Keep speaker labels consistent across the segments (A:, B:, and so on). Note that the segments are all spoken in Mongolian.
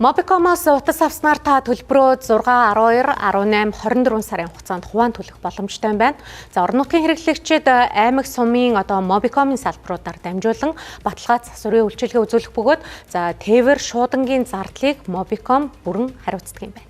A: Mobicom-оос утас авснаар та төлбөрөө 6, 12, 18, 24 сарын хугацаанд хуваан төлөх боломжтой байна. За орон нутгийн хэрэглэгчид аймаг сумын Mobicom-ын салбаруудаар дамжуулан баталгаа засварын үйлчилгээ үзүүлэх бөгөөд за тээвэр шуудангийн зардлыг Mobicom бүрэн хариуцдаг юм байна.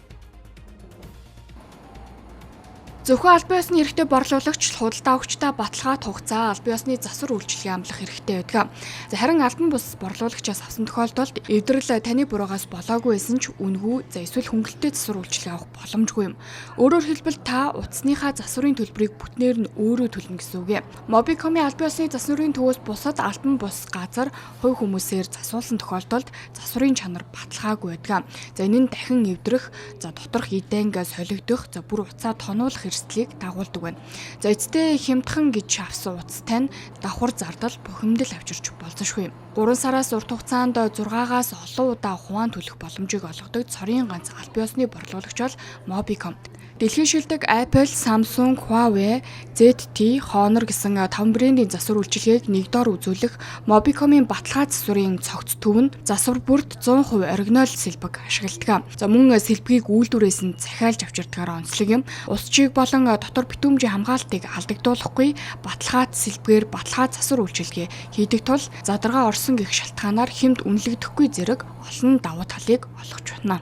B: Зөвхөн албан ёсны эрхтэй борлуулагч худалдаа өгчдөө баталгаа хугацаа албан ёсны засвар үйлчилгээ амлах хэрэгтэй байдаг. Харин албан бус борлуулагчаас авсан тохиолдолд эвдрэл таны буруугаас болоогүй байсан ч үнэгүй эсвэл хөнгөлөлттэй засвар үйлчилгээ авах боломжгүй юм. Өөрөөр хэлбэл та утасныхаа засварын төлбөрийг бүтнээр нь өөрөө төлнө гэсэн үг юм. Mobicom-ийн албан ёсны засварын төвөөс бусад албан бус газар хувь хүмүүсээр засуулсан тохиолдолд засварын чанар баталгаагүй байдаг. За энэ нь дахин эвдрэх, доторх эдэнгээ солигдох, бүр уцаа тонуулах эрсдлийг дагуулдаг байна. За эцэстээ хямдхан гэж авсан утастай нь давхар зардал бухимдал авчирч болзошгүй юм. 3 сараас урт хугацаанд 6-аас олон удаа хуваан төлөх боломжийг олгодог цорын ганц албан ёсны борлуулагч бол Mobicom. Дэлхийн шилдэг Apple, Samsung, Huawei, ZTE, Honor гэсэн 5 брендийн засвар үйлчилгээг нэгдоор үзүүлэх Mobicom-ийн баталгаа засварын цогц төв нь засвар бүрт 100% оригинал сэлбэг ашигладаг. За мөн сэлбэгийг үйлдвэрээс нь захиалж авчирдгаар онцлог юм. Усчийг болон дотор битүүмжийн хамгаалтыг алдагдуулахгүй баталгаат сэлбгээр баталгаа засвар үйлчилгээ хийдэг тул задаргаа орсон гэх шалтгаанаар хэмд үнэлэгдэхгүй зэрэг олон давуу талыг олгож байна.